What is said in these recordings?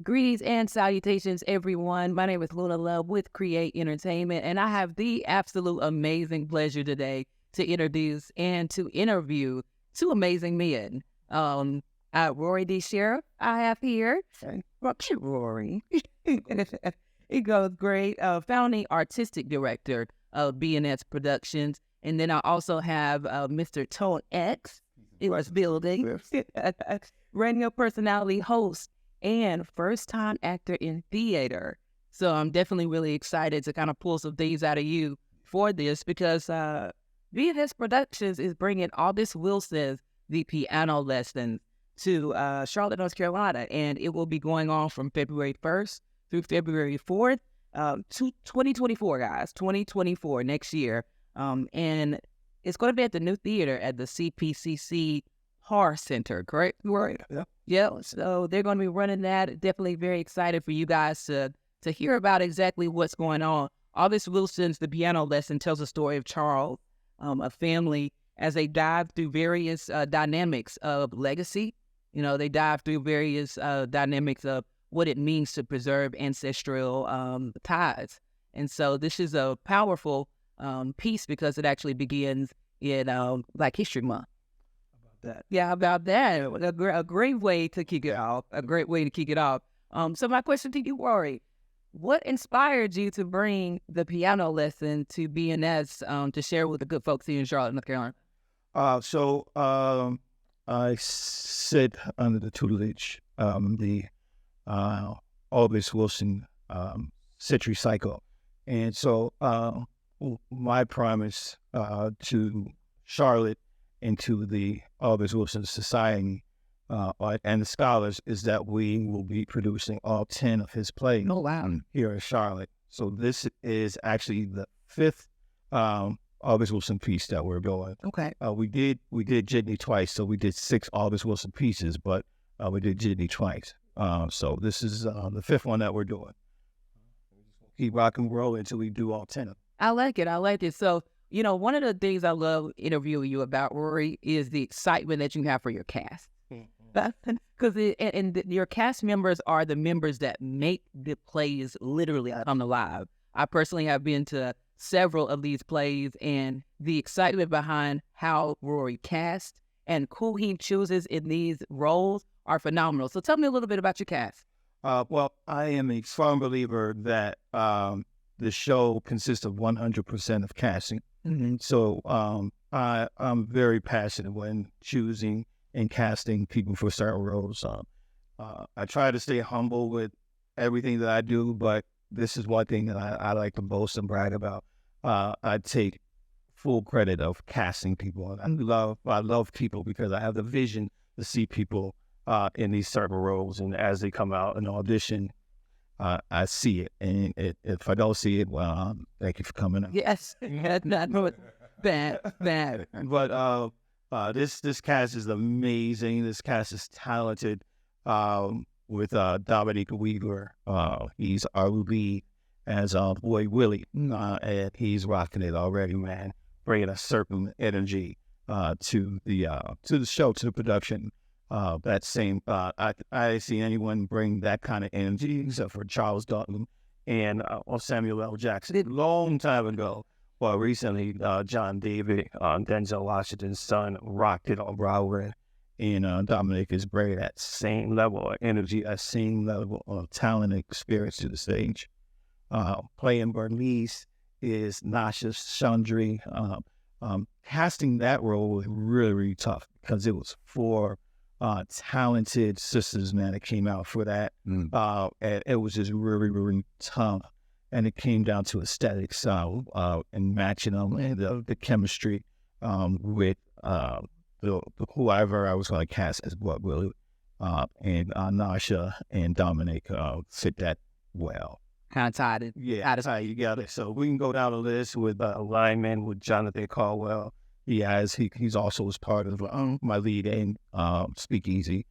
Greetings and salutations, everyone. My name is Luna Love with Create Entertainment, and I have the absolute amazing pleasure today to introduce and to interview two amazing men. Rory D. Sheriff, I have here. Rory. It goes great. Founding artistic director of BNS Productions. And then I also have Mr. Tone X. He was building. Radio personality, host, and first-time actor in theater. So I'm definitely really excited to kind of pull some things out of you for this because BNS Productions is bringing August Wilson's The Piano Lessons to Charlotte, North Carolina, and it will be going on from February 1st through February 4th, 2024, guys, 2024, next year. And it's going to be at the new theater at the CPCC Har Center, correct? Right. Yeah. Yeah. So they're going to be running that. Definitely very excited for you guys to hear about exactly what's going on. August Wilson's The Piano Lesson tells the story of Charles, a family, as they dive through various dynamics of legacy. You know, they dive through various dynamics of what it means to preserve ancestral ties. And so this is a powerful piece because it actually begins in Black History Month. That. Yeah, about that. A great way to kick it off. A great way to kick it off. So my question to you, Rory, what inspired you to bring the piano lesson to BNS to share with the good folks here in Charlotte, North Carolina? I sit under the tutelage, the August Wilson Century Cycle. And so my promise to Charlotte and to the August Wilson Society and the scholars is that we will be producing all 10 of his plays here in Charlotte. So this is actually the 5th August Wilson piece that we're doing. Okay. We did Jitney twice, so we did 6 August Wilson pieces, but we did Jitney twice. So this is the 5th one that we're doing. Keep rock and roll until we do all 10 of them. I like it. So, you know, one of the things I love interviewing you about, Rory, is the excitement that you have for your cast. Because your cast members are the members that make the plays literally come alive. I personally have been to several of these plays, and the excitement behind how Rory casts and who he chooses in these roles are phenomenal. So tell me a little bit about your cast. Well, I am a firm believer that the show consists of 100% of casting. Mm-hmm. So I'm very passionate when choosing and casting people for certain roles. I try to stay humble with everything that I do, but this is one thing that I like to boast and brag about. I take full credit of casting people. And I love people because I have the vision to see people in these certain roles, and as they come out and audition, I see it. And if I don't see it, well, thank you for coming up. Yes, not bad. But this cast is amazing. This cast is talented. With Dominique Weaver, he's our lead as Boy Willie, and he's rocking it already, man. Bringing a certain energy to the show, to the production. That same, I see anyone bring that kind of energy except for Charles Dutton and Samuel L. Jackson. A long time ago, well, recently, John David, Denzel Washington's son, rocked it on Broadway. And Dominic is bringing that same level of energy, that same level of talent and experience to the stage. Playing Bernice is Nasha Chandri. Casting that role was really, really tough because it was 4 talented sisters, man, that came out for that. And it was just really, really tough. And it came down to aesthetics and matching them and the chemistry with whoever I was going to cast as what Willie and Nasha and Dominic fit that well. Kind of tied it. Yeah, that's how you got it. So we can go down the list with lineman with Jonathan Caldwell. He's also was part of my lead in Speakeasy.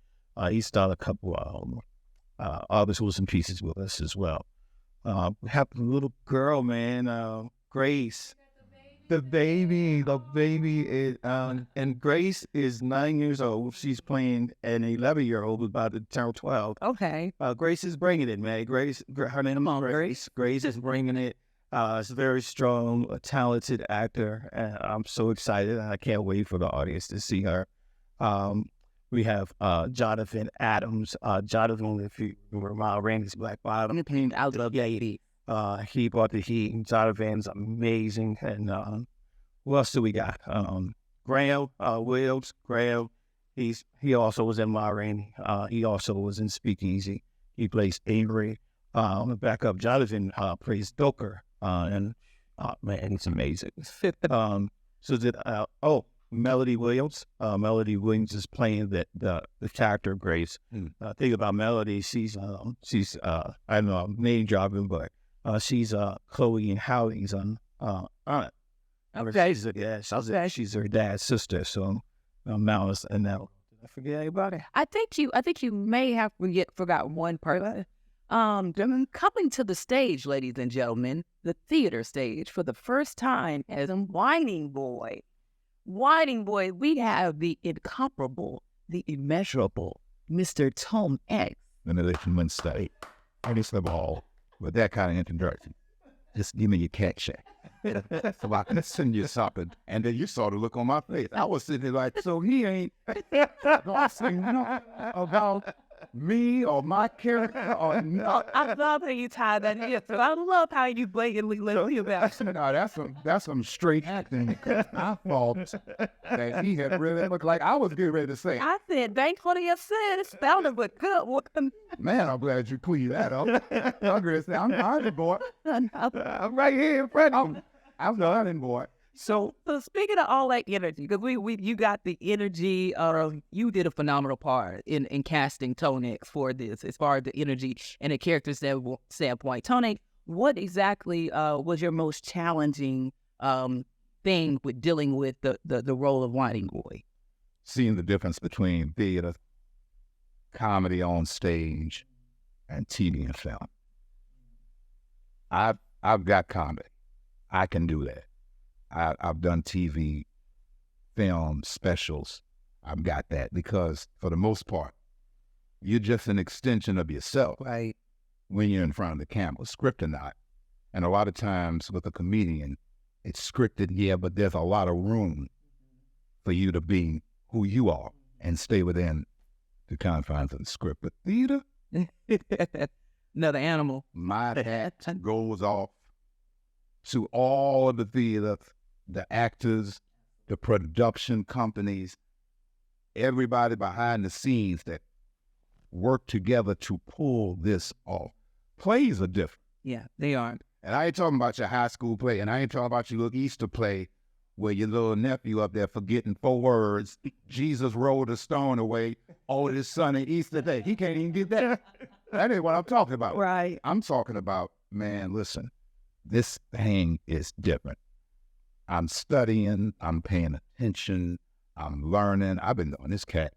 He's done a couple August Wilson pieces with us as well. We have a little girl, man, Grace. the baby is, and Grace is 9 years old. She's playing an 11-year-old who's about to turn 12. Okay. Grace is bringing it, man. Her name is Grace. Grace is bringing it. She's a very strong, talented actor, and I'm so excited. I can't wait for the audience to see her. We have Jonathan Adams. Jonathan, if you remember, Randy's Black Bottom. He brought the heat. Jonathan's amazing. And who else do we got? Graham Williams. Graham, he also was in Ma Rainey. He also was in Speakeasy. He plays Avery. Back up, Jonathan plays Doker. And man, he's amazing. Melody Williams. Melody Williams is playing the character Grace. Think about Melody. She's I don't know, I'm name dropping, but she's Chloe and Hallie's aunt. Okay. She's her dad's sister. So Malice and now I forget anybody. I think you may have forgot one person. Coming to the stage, ladies and gentlemen, the theater stage for the first time as a whining boy. Whining boy, we have the incomparable, the immeasurable Mr. Tom X. And they can stay. And it's the ball with that kind of introduction. Just give me your cat check. So I can send you something. And then you saw the look on my face. I was sitting there like, so he ain't saying nothing about me or my character or not. I love how you tie that in. So I love how you blatantly let me about. No, that's some straight acting. I thought that he had really looked like I was getting ready to say. I said, thanks for the assist. Sounded but good one. Man, I'm glad you cleaned that up. I'm going to say, I'm honest, boy. I'm right here in front of you. I'm the honest, boy. So speaking of all that energy, because you got the energy you did a phenomenal part in casting Tony X for this, as far as the energy and the character standpoint. Tony, what exactly was your most challenging thing with dealing with the role of whining boy? Seeing the difference between theater, comedy on stage, and TV and film. I've got comedy. I can do that. I've done TV, film, specials. I've got that because for the most part, you're just an extension of yourself, right? When you're in front of the camera, script or not. And a lot of times with a comedian, it's scripted, yeah, but there's a lot of room for you to be who you are and stay within the confines of the script. But theater, another animal. My hat goes off to all of the theater, the actors, the production companies, everybody behind the scenes that work together to pull this off. Plays are different. Yeah, they are. And I ain't talking about your high school play, and I ain't talking about your little Easter play where your little nephew up there forgetting 4 words, Jesus rolled a stone away, oh, this Sunday, Easter day. He can't even get that. That ain't what I'm talking about. Right. I'm talking about, man, listen, this thing is different. I'm studying, I'm paying attention, I'm learning. I've been doing this cat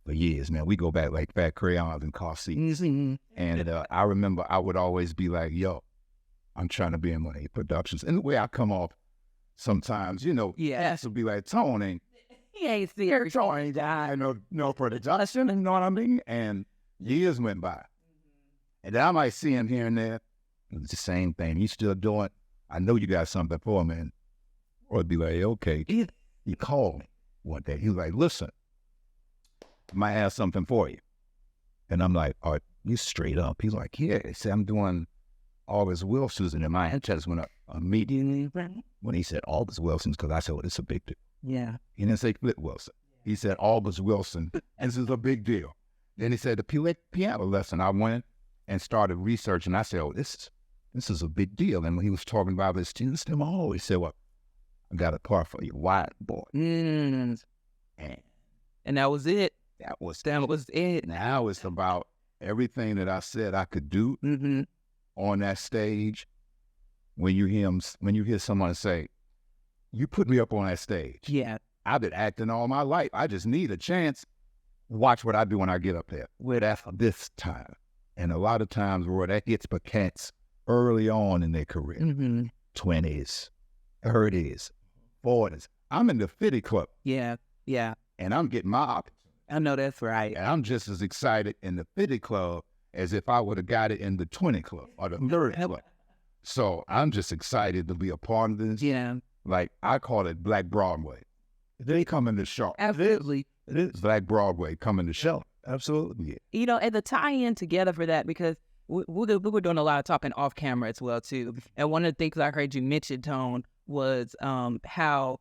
for years, man. We go back like fat crayons and car seats. Mm-hmm. And I remember I would always be like, yo, I'm trying to be in one of your productions. And the way I come off sometimes, yes, would be like, Tony, he ain't serious. Tony, no production, you know what I mean? And years went by. And then I might see him here and there. It's the same thing. He's still doing, I know you got something for me, man. Or it'd be like, okay. He called me one day. He was like, listen, I might have something for you. And I'm like, all right, you straight up. He's like, yeah. He said, I'm doing August Wilson's. And in my head just went up immediately when he said August Wilson's, because I said, well, it's a big deal. Yeah. He didn't say Flip Wilson. He said August Wilson. And this is a big deal. Then he said the piano lesson. I went and started researching. I said, oh, this is a big deal. And when he was talking about his students, he always said, well, I got a part for you, white boy. And that was it. That was it. Now it's about everything that I said I could do on that stage. When you hear someone say, you put me up on that stage. Yeah. I've been acting all my life. I just need a chance. Watch what I do when I get up there. Well, that's this time. And a lot of times, Roy, that hits for cats early on in their career, 20s. 30s, 40s. I'm in the 50 club. Yeah. Yeah. And I'm getting my opportunity. I know that's right. And I'm just as excited in the 50 club as if I would have got it in the 20 club or the 30 club. So I'm just excited to be a part of this. Yeah. Like, I call it Black Broadway. They come in the show. Absolutely. It is Black Broadway coming to show. Absolutely. You know, and the tie-in together for that, because we were doing a lot of talking off camera as well, too. And one of the things I heard you mention, Tone, was how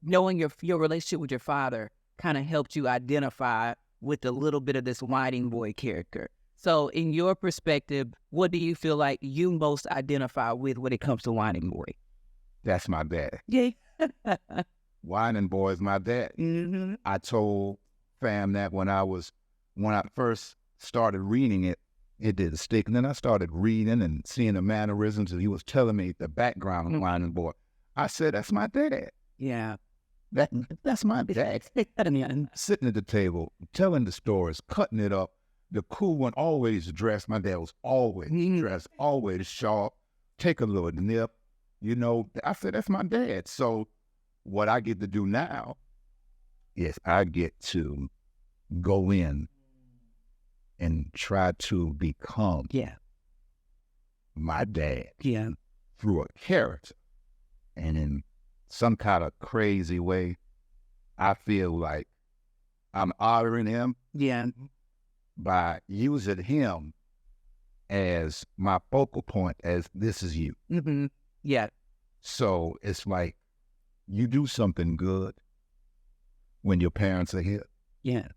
knowing your relationship with your father kind of helped you identify with a little bit of this whining boy character. So in your perspective, what do you feel like you most identify with when it comes to whining boy? That's my dad. Yeah. Whining boy is my dad. Mm-hmm. I told fam that when I first started reading it, it didn't stick. And then I started reading and seeing the mannerisms, and he was telling me the background of whining boy. I said, that's my dad. Yeah. That's my dad. Sitting at the table, telling the stories, cutting it up. The cool one, always dressed. My dad was always dressed, always sharp, take a little nip. You know, I said, that's my dad. So what I get to do now is I get to go in and try to become my dad through a character. And in some kind of crazy way, I feel like I'm honoring him by using him as my focal point, as this is you. Mm-hmm. Yeah. So it's like you do something good when your parents are here. Yeah.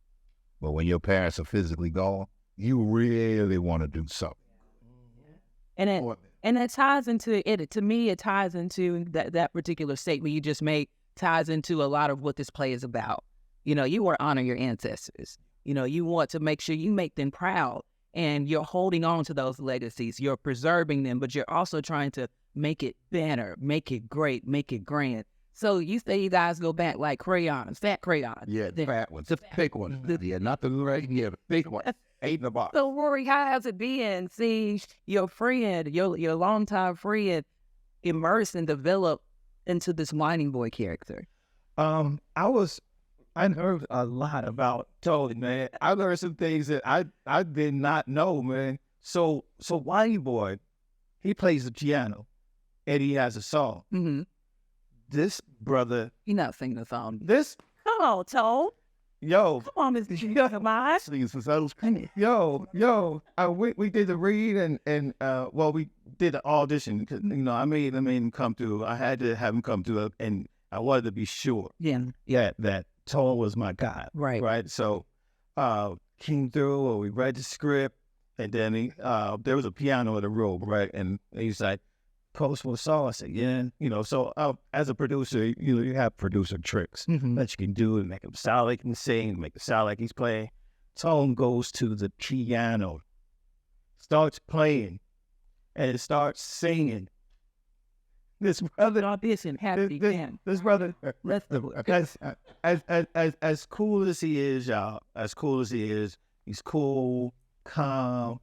But when your parents are physically gone, you really want to do something. And it ties into it. To me, it ties into that particular statement you just made, ties into a lot of what this play is about. You know, you want to honor your ancestors. You know, you want to make sure you make them proud, and you're holding on to those legacies. You're preserving them, but you're also trying to make it better, make it great, make it grand. So you say you guys go back like crayons, fat crayons. Yeah, the fat ones, the big ones. Yeah, not the right, the big ones. 8 in the box. So Rory, how has it been seeing your friend, your longtime friend, immerse and develop into this whining boy character? I heard a lot about Tony, man. I learned some things that I did not know, man. So Whiny Boy, he plays the piano, and he has a song. Mm-hmm. This brother, You're not singing the song. Come on, Toad. Yo. Come on, Mr. We did the read and we did the audition. 'Cause, you know, I made him come through. I had to have him come through, and I wanted to be sure. Yeah. That Tone was my guy. Right. So, came through, we read the script, and then there was a piano in the room, right? And he's like, "Post for the song." I said, "Yeah." You know, so as a producer, you have producer tricks that you can do and make him sound like he can sing, make it sound like he's playing. Tone goes to the piano, starts playing, and it starts singing. This brother, audition, this brother, as cool as he is, y'all, as cool as he is, he's cool, calm,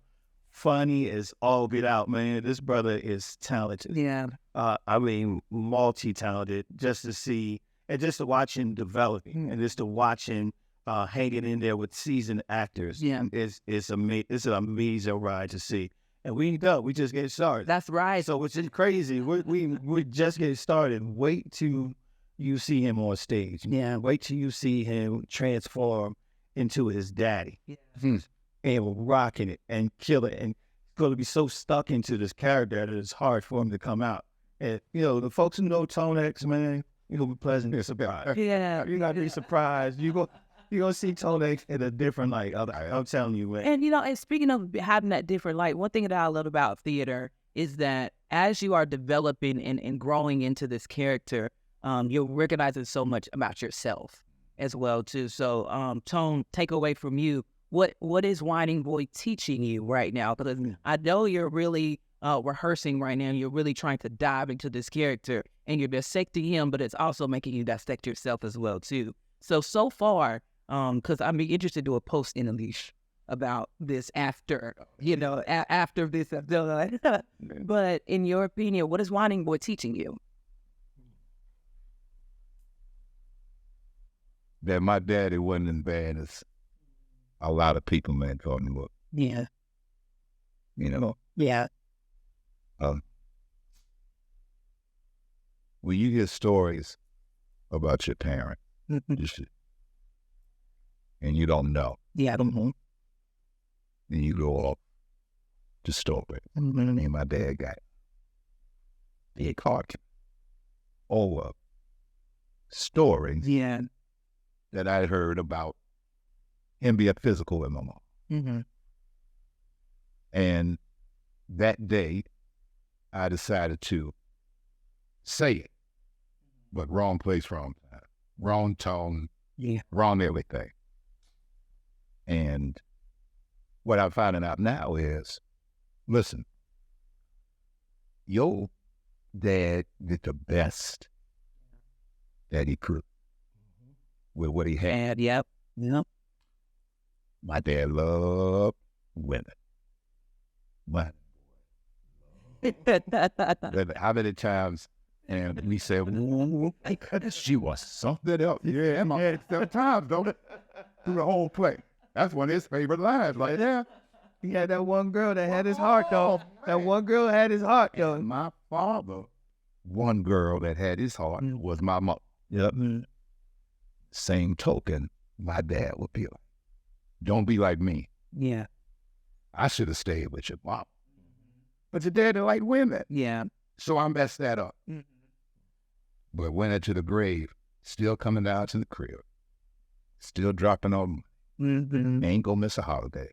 funny as all get out, man. This brother is talented. Yeah. I mean, multi-talented. Just to see and just to watch him developing, and just to watch him hanging in there with seasoned actors. Yeah, it's an amazing ride to see. And we ain't done. We just getting started. That's right. So which is crazy. We just getting started. Wait till you see him on stage. Yeah. Wait till you see him transform into his daddy. Yeah. And rocking it and kill it. And he's going to be so stuck into this character that it's hard for him to come out. And, you know, the folks who know Tone X, man, you're going to be pleasantly surprised. Yeah. You're going to be surprised. You're going to see Tone X in a different light. I'm telling you, man. And, you know, and speaking of having that different light, one thing that I love about theater is that as you are developing and growing into this character, you're recognizing so much about yourself as well, too. So, Tone, take away from you, what is Whining Boy teaching you right now? Because I know you're really rehearsing right now, and you're really trying to dive into this character, and you're dissecting him, but it's also making you dissect yourself as well, too. So far, because I'd be interested to do a post interview about this after, after this is done. But in your opinion, what is Winding Boy teaching you? That my daddy wasn't as bad as a lot of people, man, told me what. Yeah. Yeah. When you hear stories about your parent, and you don't know, Yeah. then you go off the story. And my dad got big heart over stories that I heard about him being physical with my mom. And that day, I decided to say it, but wrong place, wrong time, wrong tone, wrong everything. And what I'm finding out now is, listen, your dad did the best that he could with what he had. Yep. My dad loved women. But how many times, and we said, she was something else. Yeah, my dad sometimes, though, through the whole play. That's one of his favorite lines, like, yeah. He had that one girl that had his heart, though. That one girl had his heart, though. And my father, one girl that had his heart was my mother. Yep. Same token, my dad would be like, don't be like me. Yeah. I should have stayed with your mom. But your dad didn't like women. Yeah. So I messed that up. But went into the grave, still coming down to the crib, still dropping on, ain't gonna miss a holiday,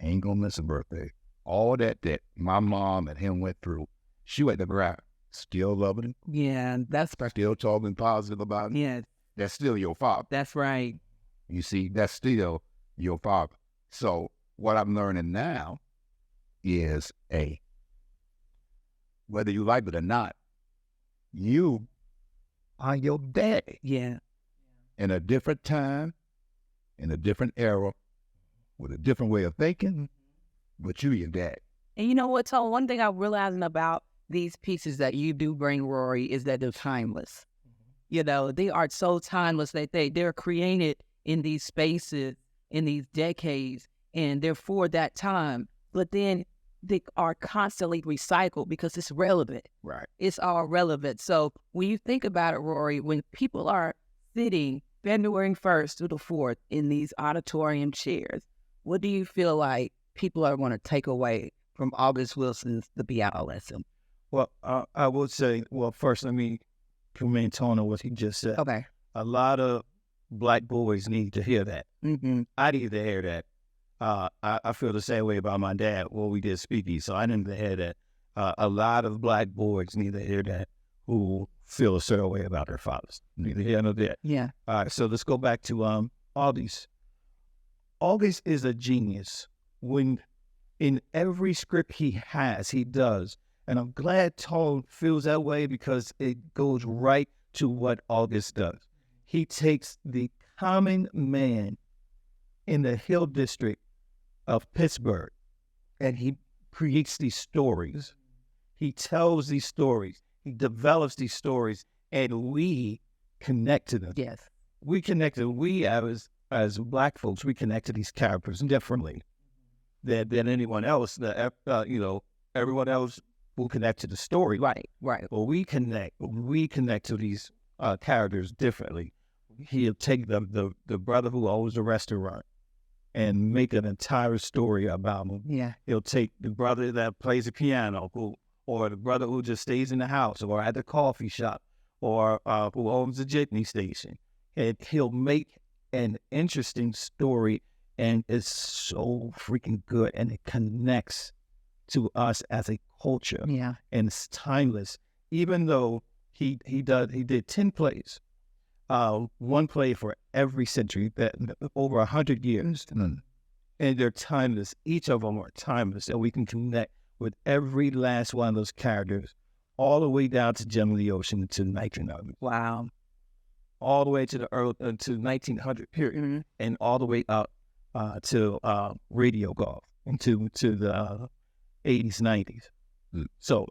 ain't gonna miss a birthday. All that my mom and him went through, she went to the ground, still loving him. Yeah, that's perfect. Still talking positive about him. Yeah. That's still your father. That's right. You see, that's still your father. So what I'm learning now is, whether you like it or not, you are your daddy. Yeah. In a different time, in a different era, with a different way of thinking, but you your dad. And you know what, Tom? One thing I'm realizing about these pieces that you do bring, Rory, is that they're timeless. They are so timeless that they're created in these spaces, in these decades, and they're for that time. But then they are constantly recycled because it's relevant. Right. It's all relevant. So when you think about it, Rory, when people are sitting February 1st through the 4th in these auditorium chairs, what do you feel like people are going to take away from August Wilson's The Piano Lesson? Well, I would say, first let me comment on what he just said. Okay. A lot of Black boys need to hear that. I need to hear that. I feel the same way about my dad. Well, we did speaking, so I need to hear that. A lot of Black boys need to hear that who feel a certain way about their fathers. Need to hear that. Yeah. All right, so let's go back to August. August is a genius. When in every script he does. And I'm glad Tone feels that way because it goes right to what August does. He takes the common man in the Hill District of Pittsburgh and he creates these stories. He tells these stories. He develops these stories and we connect to them. Yes. We connect to them. We as Black folks, we connect to these characters differently than anyone else. Everyone else will connect to the story. Right. Well, we connect to these characters differently. He'll take the brother who owns a restaurant and make an entire story about him. Yeah. He'll take the brother that plays the piano or the brother who just stays in the house or at the coffee shop or who owns the jitney station. And he'll make an interesting story and it's so freaking good and it connects to us as a culture. Yeah. And it's timeless. Even though he did 10 plays, one play for every century, that over 100 years. And they're timeless. Each of them are timeless. And we can connect with every last one of those characters all the way down to Gem of the Ocean to 1900. Wow. All the way to the early, to 1900 period. And all the way up to radio golf and to the 80s, 90s. So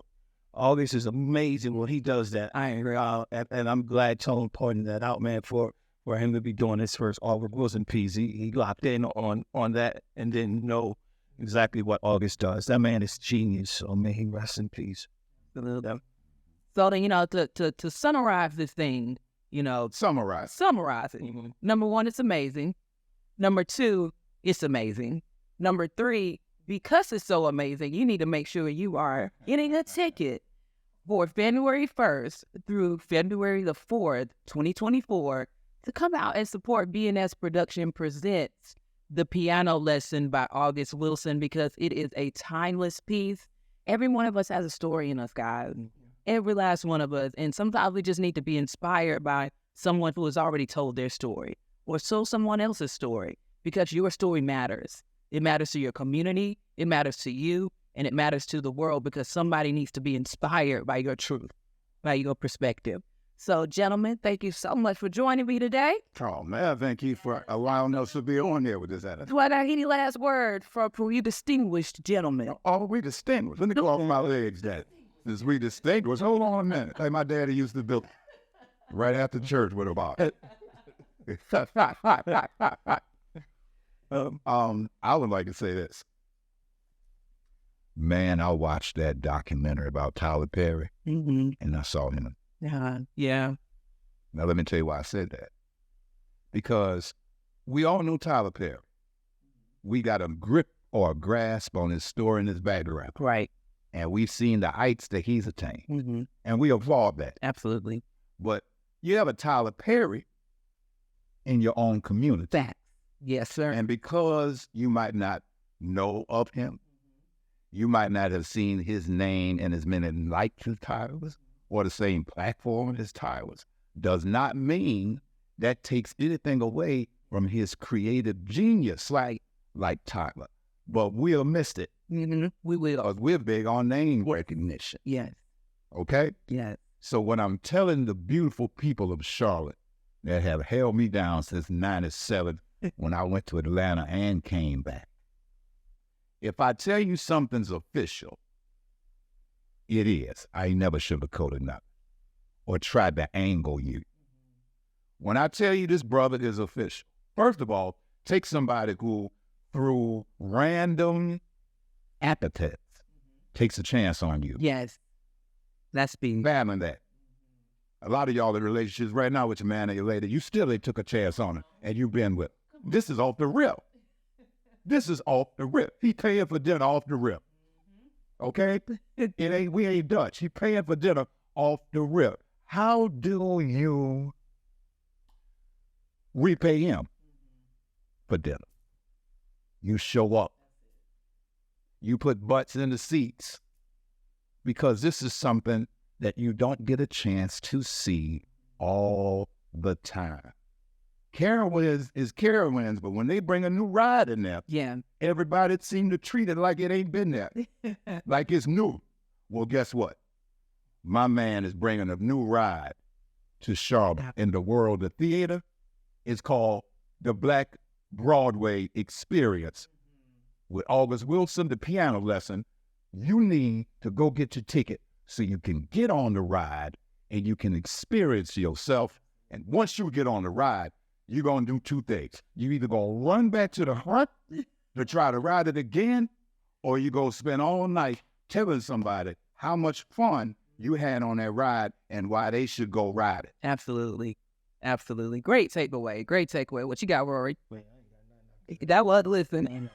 August is amazing when he does that. I agree. And I'm glad Tone pointed that out, man, for him to be doing his first August wasn't P's. He locked in on that and didn't know exactly what August does. That man is genius. So may he rest in peace. So then, you know, to summarize this thing, you know, Summarize it. Number one, it's amazing. Number two, it's amazing. Number three, because it's so amazing, you need to make sure you are getting a ticket for February 1st through February the 4th, 2024, to come out and support BNS Production presents The Piano Lesson by August Wilson, because it is a timeless piece. Every one of us has a story in us, guys. Every last one of us. And sometimes we just need to be inspired by someone who has already told their story or someone else's story, because your story matters. It matters to your community, it matters to you, and it matters to the world, because somebody needs to be inspired by your truth, by your perspective. So, gentlemen, thank you so much for joining me today. Oh, man, thank you for allowing us to be on there with this attitude. Do I got any last word for you distinguished gentlemen? Oh, we distinguished. Let me go off my legs, Dad. Since we distinguished, hold on a minute. Like my daddy used to build right after church with a box. I would like to say this. Man, I watched that documentary about Tyler Perry, and I saw him. Yeah. Now, let me tell you why I said that. Because we all know Tyler Perry. We got a grip or a grasp on his story and his background. Right. And we've seen the heights that he's attained. And we applaud that. Absolutely. But you have a Tyler Perry in your own community. Facts. Yes, sir. And because you might not know of him, you might not have seen his name in as many likes as Tyler's or the same platform as Tyler's, does not mean that takes anything away from his creative genius like Tyler. But we'll miss it. We will. Because we're big on name recognition. Yes. Okay? Yes. So when I'm telling the beautiful people of Charlotte that have held me down since 97 when I went to Atlanta and came back, if I tell you something's official, it is. I never sugarcoated nothing or tried to angle you. When I tell you this brother is official, first of all, take somebody who, through random epithets, takes a chance on you. Yes. That's being Battling that. A lot of y'all in relationships right now with your man and your lady, you still ain't took a chance on her, and you've been with her. This is off the rip. This is off the rip. He paying for dinner off the rip. Okay? We ain't Dutch. He paying for dinner off the rip. How do you repay him for dinner? You show up. You put butts in the seats, because this is something that you don't get a chance to see all the time. Carowinds is Carowinds, but when they bring a new ride in there, everybody seems to treat it like it ain't been there, like it's new. Well, guess what? My man is bringing a new ride to Charlotte in the world of theater. It's called the Black Broadway Experience. With August Wilson, The Piano Lesson, you need to go get your ticket so you can get on the ride and you can experience yourself. And once you get on the ride, you're going to do two things. You either going to run back to the front to try to ride it again, or you go spend all night telling somebody how much fun you had on that ride and why they should go ride it. Absolutely. Absolutely. Great takeaway. Great takeaway. What you got, Rory? That was, listen.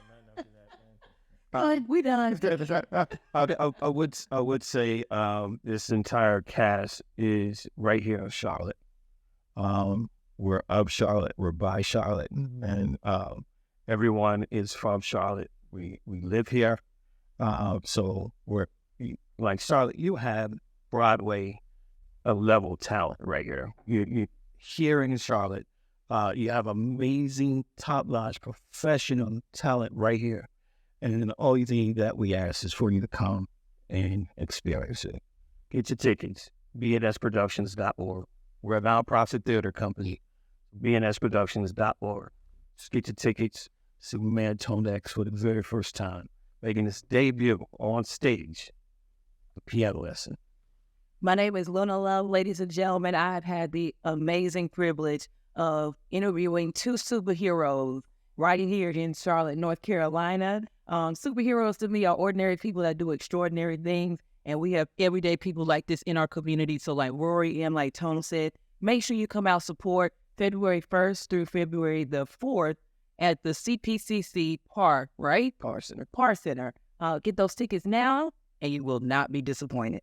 We done. I would say this entire cast is right here in Charlotte. We're of Charlotte. We're by Charlotte, and everyone is from Charlotte. We live here, so we're like Charlotte. You have Broadway level talent right here. You here in Charlotte, you have amazing, top-notch, professional talent right here. And the only thing that we ask is for you to come and experience it. Get your tickets, bnsproductions.org. We're a nonprofit theater company, bnsproductions.org. Just get your tickets, Superman Tone X for the very first time, making his debut on stage, a piano lesson. My name is Luna Love. Ladies and gentlemen, I have had the amazing privilege of interviewing two superheroes right here in Charlotte, North Carolina. Superheroes to me are ordinary people that do extraordinary things, and we have everyday people like this in our community. So like Rory and like Tone said, make sure you come out support February 1st through February the 4th at the CPCC Park, right? Par Center. Get those tickets now, and you will not be disappointed.